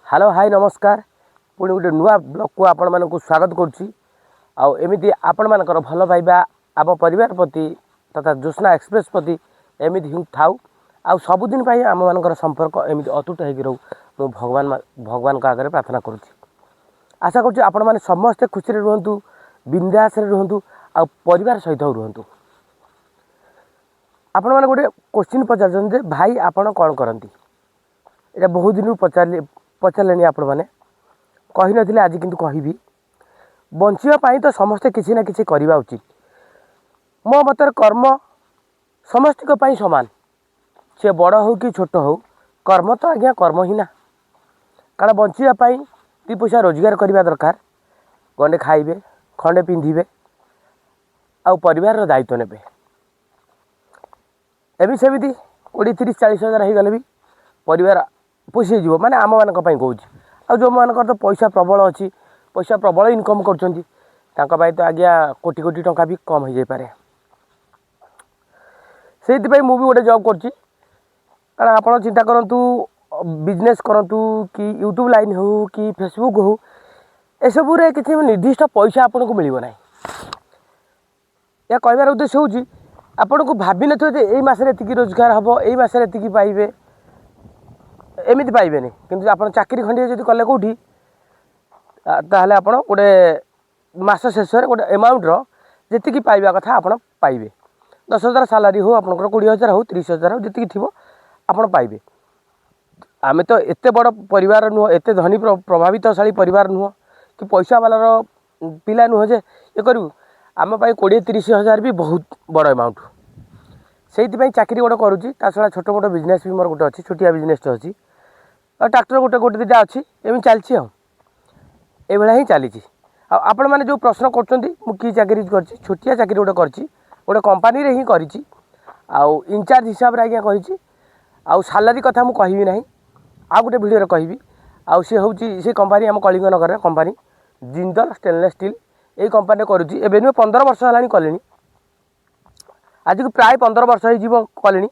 Hello hi नमस्कार पुणी गोटे नुआ ब्लॉग को आपण मानक स्वागत करुच्ची आमती आपण मानकर भल पाइबा आम परिवार प्रति तथा ज्योत्ना एक्सप्रेस प्रति एमती ही थाउ आउ सबुदिन आम मान संपर्क एमती अतुट हो रो मु भगवान का आगे प्रार्थना करुच्ची। आशा करुच्ची आपण मैंने समस्ते खुशी रुहतु बिंदास रुहतु आ परिवार सहित रुहतु। आपण मैंने गोटे क्वेश्चन पचार भाई आपण कौन करती ये बहुत दिन पचारे आपण मैंने कही नथिले आज किंतु कहबी बंचिया तो समस्ते किसी ना किसी करवा उचित। मो मतर कर्म समस्त सामान सी बड़ हो कि छोट हो कर्म तो आज्ञा कर्म ही ना कारण बंचापी दी पैसा रोजगार करने दरकार गंडे खाइबे खंडे पिंधे आउ परिवार दायित्व नेबे एवं सेमती 20-30-40 हजार हो गले भी परिवार पोषे जीव माने आम मान कौच आ जो मान तो पैसा प्रबल अच्छी पैसा प्रबल इनकम कर तो आज्ञा कोटी कोटी टंका भी कम हो जाए से मुझे गोटे जॉब कर कारण आप चिंता करूँ बिजनेस करूँ कि यूट्यूब लाइन हो कि फेसबुक हो एसबू किसी निर्दिष्ट पैसा आपन को मिल ना या कहबार उद्देश्य हूँ आपन को भाभी नथिबे जे एई मासरे एतिकी रोजगार हबो एई मासरे एतिकी पाइबे एमती पाइबे किंतु आप चाकरी खंडे जब कले कौटी ताहले आप गोटे मास शेष गोटे एमाउंट जी पाइबा कथा आप पाइबे 10,000 सालारी हो आप 20,000 हो 30,000 हो जी थी आप पाइबे। आमे तो एते बड़ परिवार नुह एते धनी प्रभावितशाली परिवार नुह कि पैसा वालार पिला नुह जे ये करूँ आम 20-30 हजार भी बहुत बड़ एमाउंट से चाकरी गोटे करुँची छड़ा छोट मोट बिजनेस भी मोर गोटे अच्छी छोटिया बिजनेस अच्छी ट्रैक्टर गोटे गोटे दुटा अच्छी एम चलती आईभा ही चली आपण मैंने जो प्रश्न कर चाकरी कर छोटिया चाकरी गोटे गोटे कंपानी रे ही करी आउ इनचार्ज हिसाब से आज्ञा करी आउ सालारी कथा मुझे कहबी ना आ गोटे भिडियो कहबी आउ सी हूँ से कंपानी आम कलिंग नगर कंपानी जिंदल स्टेनलेस स्टील यही कंपानी करुँची एवं नुहे 15 वर्ष है कले आज को प्राय 15 वर्ष हो कले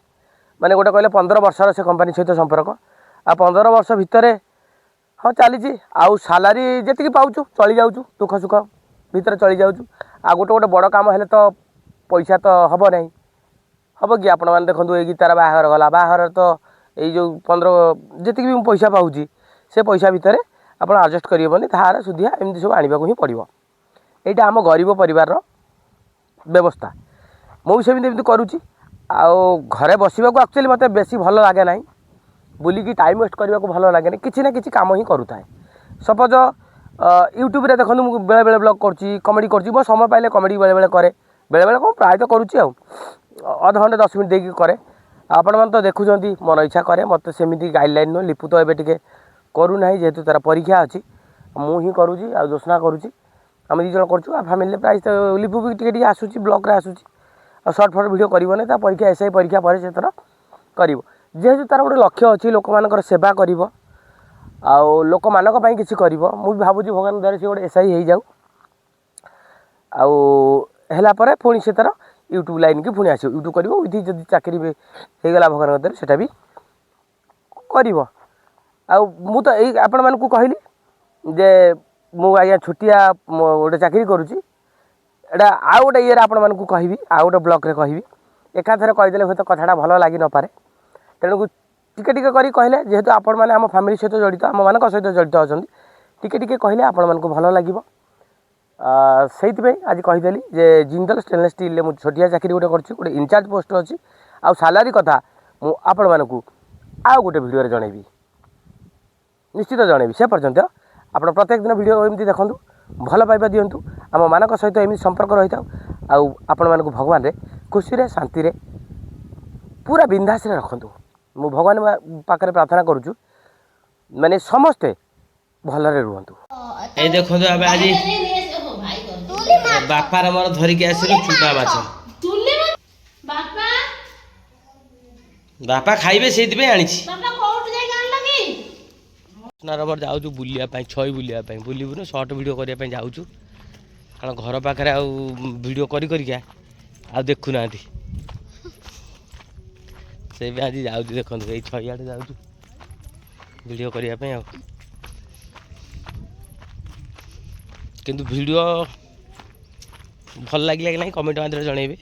माने गोटे कहले 15 वर्षर से कंपानी सहित संपर्क आ 15 वर्ष भितर हाँ चली आउ सालारी जी पाऊँ चली जाऊँ दुख सुख भितर चली जाऊँ आ गोटे गोटे बड़ काम है तो पैसा तो हम ना हम कि आपण मैंने देखो ये गीतार बाहर गला बाहर तो ये जो 15 जी भी पैसा पाऊँगी से पैसा भितर आप आडजस्ट करेंगे धार सुधिया एमती सब आने को ही पड़ो यहाँ आम गरीब परिवार व्यवस्था मुझे सेमती करुँची आउ घरे बसवा एक्चुअली मत बेसी भल लगे ना बुलिकी टाइम वेस्ट करने को भल लगे किसी ना किसी काम ही करूए सपोज यूट्यूब रे देखो मुझे बेले बेले ब्लॉग करुँची कमेडी करुँची मो समय पाइले कमेडी बेले बेले करे बेले बेले कौन प्रायः करुँची अध घंटे 10 मिनट देकी करे आपण मैंने तो देखुं मन इच्छा करे मत सेमती गाइडलाइन नुह लिपु तो ये करूना जेहेतु तार परीक्षा अच्छी मुझे करुँची आ ज्योत्ना करुँची आम 2 जन कर फैमिली प्राइस तो लिपु भी टी आसूँ ब्लॉग आसूँ सर्ट फट भिडियो कर परीक्षा एसआई परीक्षा पर से तर कर जेहेतु तार गोटे लक्ष्य अच्छी लोक मान सेवा कर लोक मान किसी कर मुझे भावुँ भगवान द्वारा सी गोटे एसआई हो जाऊ आला पुणी से तार यूट्यूब लाइन की पुणी आस यूट्यूब कर विधि जब चाकरी होगला भगवान द्वारा सेटा भी कर मु तो यही आपण मान कहली जे मु आज्ञा छोटिया गोटे चाकरी करुँची एटा आउ गोटे ये आपण मान कहबी आउ गोटे ब्लॉग रे कहबी एकाथरे कहीदेले हूँ तो कथाटा भल लगी न पारे तेणु टिके टिके करी कहले जेहेतु आपण मैंने आम फैमिली सहित जड़ित आम मान सहित जड़ित अच्छा टिके टिके कहले आपण मानक भल लगे से आज कहीदेली जे जिंदल स्टेनलेस स्टील मुझे छोटिया चाकरी गोटे कर इनचार्ज पोस्ट अच्छी आउ सालारी कथा मुझे आपण मानक आउ गोटे भिडियो जनइबी निश्चित जनइबी से पर्यंत आप प्रत्येक दिन भिडियो एमती देखूँ भल पाइबा दिंतु आम मान सहित एमती संपर्क रही था आपण मानक भगवान रे खुशी रे शांति रे पूरा बिंदास रे रखंतु मु भगवान पाखे प्रार्थना करुचु माने समस्ते भलरे रुहंतु। ए देखो अब आज बापार मोर धरिक आसिलु चुका माछ बापा खाइबे सेति पे आनिछि नारबर जाऊँ बुलिया छई बुलिया बुलबुन सर्ट भिडियो करने जाऊँ कारण घर पाखे भिडियो करिका आ देखुना से आज जाऊँ देखो ये छई आड़े जाऊँ भिडियो करने किंतु वीडियो भल लगे कि नहीं कमेंट माध्यम जनइबे।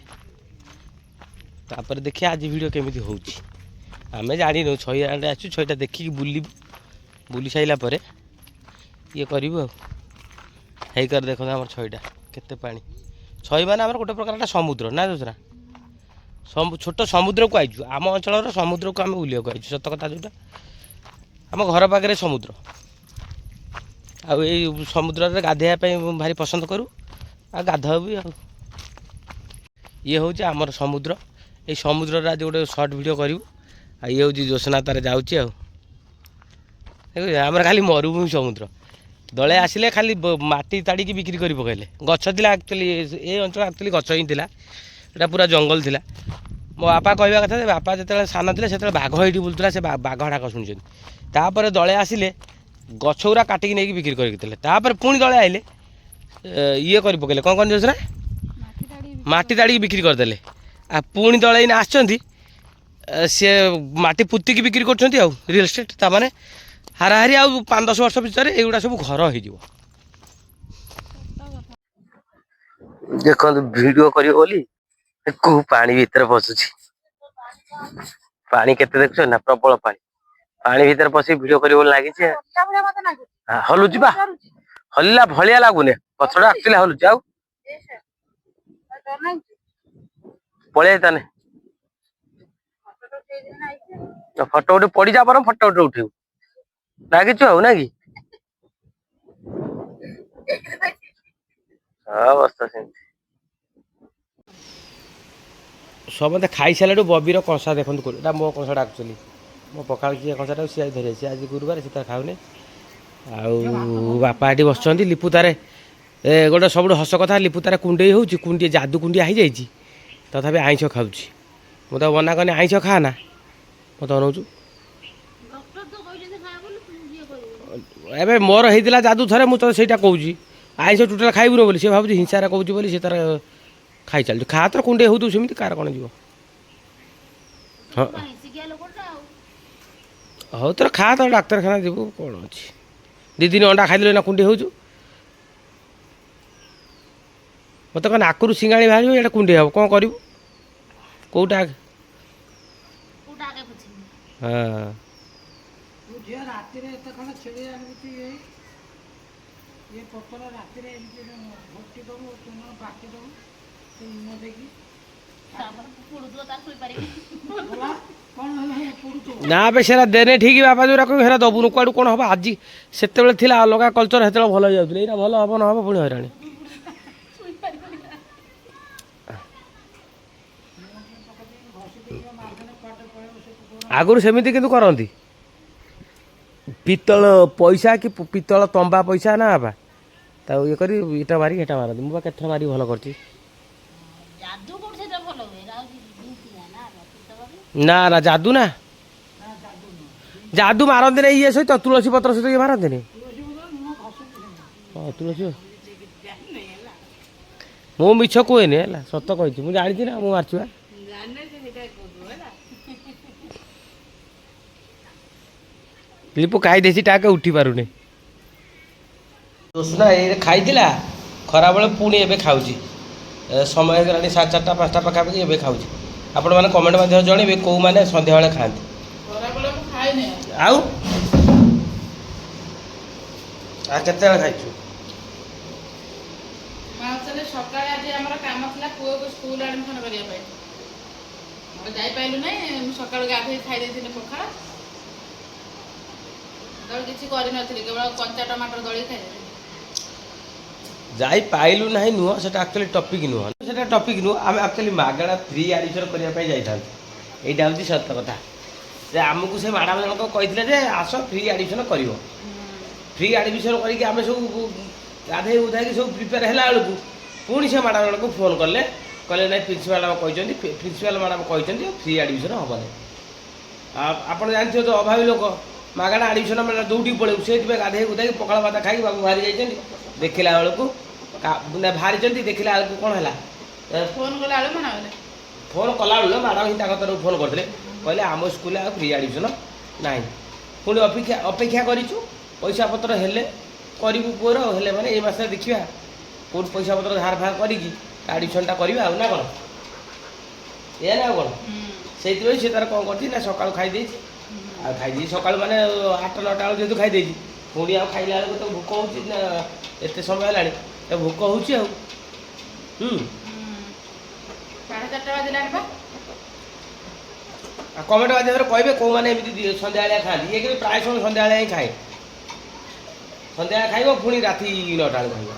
तापर देखिए आज वीडियो केमी हो आम जान छई आड़े आसू छईटा देखिकी बुलू बुली सारापर ये करूँ कर देखो आम छईटा केते पानी छई मैंने आम गोटे प्रकार समुद्र ना दूसरा छोट समुद्र को आईचु आम अंचल समुद्र को आम बुलिया आई सत कथा जोटा आम घर पाखे समुद्र आई समुद्र गाधेवाई भारी पसंद करूँ आ गाध भी ये हूँ आमर समुद्र ये समुद्र आज गोटे सर्ट वीडियो करूँ ये हूँ जोशना तार जाऊँगी आम खाली मरुभूमि समुद्र दले आसिले खाली माटी ताड़ी बिक्री कर पकड़े गछ था एक्चुअली ये अंचल एक्चुअली गछ ही था यहाँ पूरा जंगल था मो बापा कहवा कथा बापा जो सान थे से बाघ ये बुलूला से बाघ डाक शुणी तापर दले आसिले गछ गुरा काटिकी नहीं बिक्री करते पुणी दले आइले ये कर पकड़े कौन कौन जोशना माटी ताड़ी बिक्री करदे आ पुणी दले आसुँच सी माटी पुतिकी बिक्री कर रियल एस्टेट ताने हाराहारी आ 5-10 वर्ष भितर एगुड़ा सब घर हो देखो वीडियो करियो बोली को पानी भीतर पशुची पानी केते देखछ ना प्रबल पानी भीतर पसी वीडियो करियो बोली लागि छे हलुची बा हल्ला भलिया लागुने पछड़ा एक्चुअली हलुची आउ पळे ताने फोटो उठे पड़ी जा पर फोटो उठे उठेउ लागिଛୁ ଆଉ ନା କି ଅବସ୍ଥା ସେମିତି ସମସ୍ତେ ଖାଇସାରିଲାଠୁ ବବିର କଂସା ଦେଖନ୍ତୁ ଏଇଟା ମୋ କଂସାଟା ଆକ୍ଚୁଆଲି ମୋ ପଖାଳ କିଏ କଂସାଟା ସିଏ ଧରି ଆସିଛି ଆଜି ଗୁରୁବାର ସେ ତାର ଖାଉନି ଆଉ ବାପା ଏଠି ବସିଛନ୍ତି ଲିପୁ ତାରେ ଗୋଟେ ସବୁଠୁ ହସ କଥା ଲିପୁ ତାର କୁଣ୍ଡେଇ ହେଉଛି କୁଣ୍ଡିଏ ଯାଦୁ କୁଣ୍ଡିଆ ହେଇଯାଇଛି ତଥାପି ଆଇଁଷ ଖାଉଛି ମୁଁ ତ ମନା କନି ଆଇଁଷ ଖା ନା ମୋତେ ଅନଉଛୁ ଏବେ ମୋର ହେଇଥିଲା ଯାଦୁ ଥରେ ମୁଁ ତ ସେଇଟା କହୁଛି ଆଇଁଷ ଟୋଟାଲ ଖାଇବୁନି ବୋଲି ସେ ଭାବୁଛି ହିଂସାରେ କହୁଛି ବୋଲି ସେ ତାର ଖାଇ ଚାଲିଛୁ ଖା ତର କୁଣ୍ଡେଇ ହେଉଥିବୁ ସେମିତି କାହାର କ'ଣ ଯିବ ହଁ ହଉ ତୋର ଖା ତୋର ଡାକ୍ତରଖାନା ଯିବୁ କ'ଣ ଅଛି 2 ଦିନ ଅଣ୍ଡା ଖାଇଦେଲେ ନା କୁଣ୍ଡେଇ ହେଉଛୁ ମୋତେ କ'ଣ ନାକରୁ ସିଙ୍ଗାଣି ବାହାରିବ ଏଇଟା କୁଣ୍ଡେଇ ହେବ କ'ଣ କରିବୁ କେଉଁଟା ହଁ ना बे सेरा देने ठीक बापा जो हेरा दबुन कुआड़ू कौन हम आज से अलग कल्चर से भल जाऊे यहाँ भल हम न हम पुणी हईराणी आगुरी सेमती किंतु करती पितल पैसा कि पितल तंबा पैसा ना बाबा ताऊ ये करी इटा मारी हेटा मारती मुझे केत मारी भल कर ना ना जादू ना जादू मारती नहीं ये सहित तुलसी पत्र सहित ये मारती नहीं हाँ तुलसी मु मिछ कहेनि है सत कही मुझे जानी ना मुझे मार्च लिपु खाई देसी टाके उठी पारुनी जोशना ये खाईला खरा बेले पुणी एबे खाऊची समय हो गलानी 4:30-5टा पाखापाखि एबे खाऊची आपण माने कमेंट माध्यम जणेबे को माने संध्या बेले खाआंती खरा बेले मु खाइ नै आउ आ केते बेले खाइछु मा चले सकाळे आज हमर काम थला पुओ को स्कूल एडमिशन करिया पाइ हम जाई पाइलु नै सकाळ गाधे खाइ देथिने पखा दळ किछि करि नथिले केवल कंचा टमाटर दळी खाइ जाई पाइलु नाही नुह सेटा एक्चुअली टॉपिक नुह सेटा टॉपिक नुह आम एक्चुअली मागणा फ्री एडमिशन करिया पाइ जाई थान एटा होची सत्य कथा जे हमकु से मैडम जनक कहिथिले जे आसो फ्री एडमिशन करिवो फ्री एडमिशन करी कि आमे सब गाधे उधाई कि सब प्रिपेयर हैला बेलकु पुणी से मैडम जनक फोन करले कहले नाही प्रिंसिपल मैडम कहिसंती प्रिंसिपल मैडम कहिसंती फ्री एडमिशन होबने आपण जानथियो तो अभावी लोक मागणा एडमिशन मैंने दौड़ी पड़े से गाधे गुधाई पखाड़ भात खाई बाबू बाहरी जाइए देखला बेलू बाहरी देखला बेलू कौन है फोन कला फोन कला बेलू मैडम ही तरफ फोन करते कहले आम स्कूल फ्री एडमिशन ना पुणी अपेक्षा अपेक्षा करूँ पैसा पत्र हेले କରିବୁ ପୁଅର ହେଲେ ମାନେ ଏଇ ମାସରେ ଦେଖିବା କେଉଁଠି ପଇସା ପତ୍ର ଧାର ଫାର କରିକି ଆଡ଼ମିସନ୍ଟା କରିବା ଆଉ ନା କ'ଣ ଏଇଆ ନା ଆଉ କ'ଣ ସେଇଥିପାଇଁ ସେ ତାର କ'ଣ କରିଛି ନା ସକାଳୁ ଖାଇଦେଇଛି ଆଉ ଖାଇଦେଇଛି ସକାଳୁ ମାନେ 8 9ଟା ବେଳକୁ ଯେହେତୁ ଖାଇଦେଇଛି ପୁଣି ଆଉ ଖାଇଲା ବେଳକୁ ତ ଭୋକ ହେଉଛି ନା ଏତେ ସମୟ ହେଲାଣି ତ ଭୋକ ହେଉଛି ଆଉ ଆଉ କମେଣ୍ଟ ମାଧ୍ୟମରେ କହିବେ କେଉଁମାନେ ଏମିତି ସନ୍ଧ୍ୟାବେଳିଆ ଖାଆନ୍ତି ଇଏ କିନ୍ତୁ ପ୍ରାୟ ସମୟ ସନ୍ଧ୍ୟାବେଳିଆ ହିଁ ଖାଏ ସନ୍ଧ୍ୟାବେଳେ ଖାଇବ ପୁଣି ରାତି 9ଟା ବେଳକୁ ଖାଇବ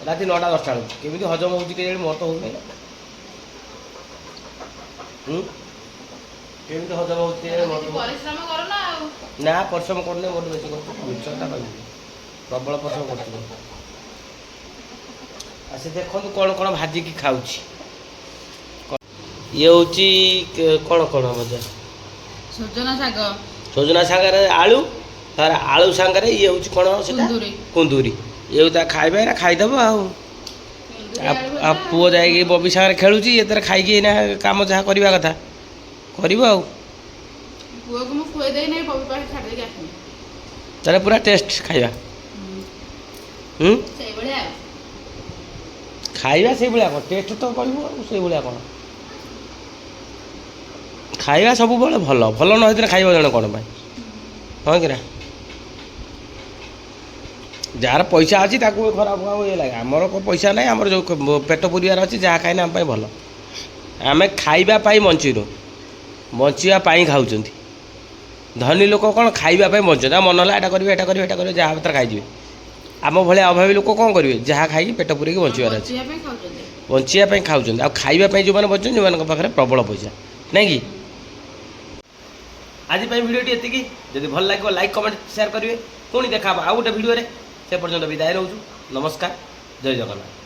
ରାତି 9ଟା 10ଟା ବେଳକୁ କେମିତି ହଜମ ହେଉଛି କେଜାଣି ମୋର ତ ହେଉନି କେମିତି ହଜମ ହେଉଛି ନା ପରିଶ୍ରମ କରୁନି ମୋର ବେଶୀ କରୁଛି ମିଛଟା କହିବି ପ୍ରବଳ ପରିଶ୍ରମ କରୁଛି ଆଉ ସେ ଦେଖନ୍ତୁ କ'ଣ କ'ଣ ଭାଜିକି ଖାଉଛି ଇଏ ହେଉଛି କ'ଣ କ'ଣ ଭଜା ସଜନା ଶାଗରେ ଆଳୁ ତାର ଆଳୁ ସାଙ୍ଗରେ ଇଏ ହେଉଛି କ'ଣ ସେଟା କୁନ୍ଦୁରି ଇଏ ତା ଖାଇବା ଏଇଟା ଖାଇଦେବ ଆଉ ପୁଅ ଯାଇକି ବବି ସାଙ୍ଗରେ ଖେଳୁଛି ଇଏ ତାର ଖାଇକି ଏଇନା କାମ ଯାହା କରିବା କଥା କରିବ ଆଉ ତାହେଲେ ପୁରା ଟେଷ୍ଟ ଖାଇବା ଖାଇବା ସେଇଭଳିଆ କ'ଣ ଟେଷ୍ଟ ତ କହିବୁ ଆଉ ସେଇଭଳିଆ କ'ଣ ଖାଇବା ସବୁବେଳେ ଭଲ ଭଲ ନ ହେଇଥିଲେ ଖାଇବା ଜଣେ କ'ଣ ପାଇଁ ହଁ କି ନା ଯାହାର ପଇସା ଅଛି ତାକୁ ଖରାପ ଆଉ ଇଏ ଲାଗେ ଆମର କ'ଣ ପଇସା ନାହିଁ ଆମର ଯେଉଁ ପେଟ ପୁରିବାର ଅଛି ଯାହା ଖାଇଲେ ଆମ ପାଇଁ ଭଲ ଆମେ ଖାଇବା ପାଇଁ ବଞ୍ଚିନୁ ବଞ୍ଚିବା ପାଇଁ ଖାଉଛନ୍ତି ଧନୀ ଲୋକ କ'ଣ ଖାଇବା ପାଇଁ ବଞ୍ଚୁଛନ୍ତି ଆଉ ମନ ହେଲା ଏଇଟା କରିବେ ଏଇଟା କରିବେ ଏଇଟା କରିବେ ଯାହା ଭିତରେ ଖାଇଯିବେ ଆମ ଭଳିଆ ଅଭାବୀ ଲୋକ କ'ଣ କରିବେ ଯାହା ଖାଇକି ପେଟ ପୁରେଇକି ବଞ୍ଚିବାର ଅଛି ବଞ୍ଚିବା ପାଇଁ ଖାଉଛନ୍ତି ଆଉ ଖାଇବା ପାଇଁ ଯେଉଁମାନେ ବଞ୍ଚୁଛନ୍ତି ସେମାନଙ୍କ ପାଖରେ ପ୍ରବଳ ପଇସା ନାଇଁ କି ଆଜି ପାଇଁ ଭିଡ଼ିଓଟି ଏତିକି ଯଦି ଭଲ ଲାଗିବ ଲାଇକ୍ କମେଣ୍ଟ ସେୟାର କରିବେ ପୁଣି ଦେଖା ହେବ ଆଉ ଗୋଟେ ଭିଡ଼ିଓରେ ସେ ପର୍ଯ୍ୟନ୍ତ ବିଦାୟ ରହୁଛୁ ନମସ୍କାର ଜୟ ଜଗନ୍ନାଥ।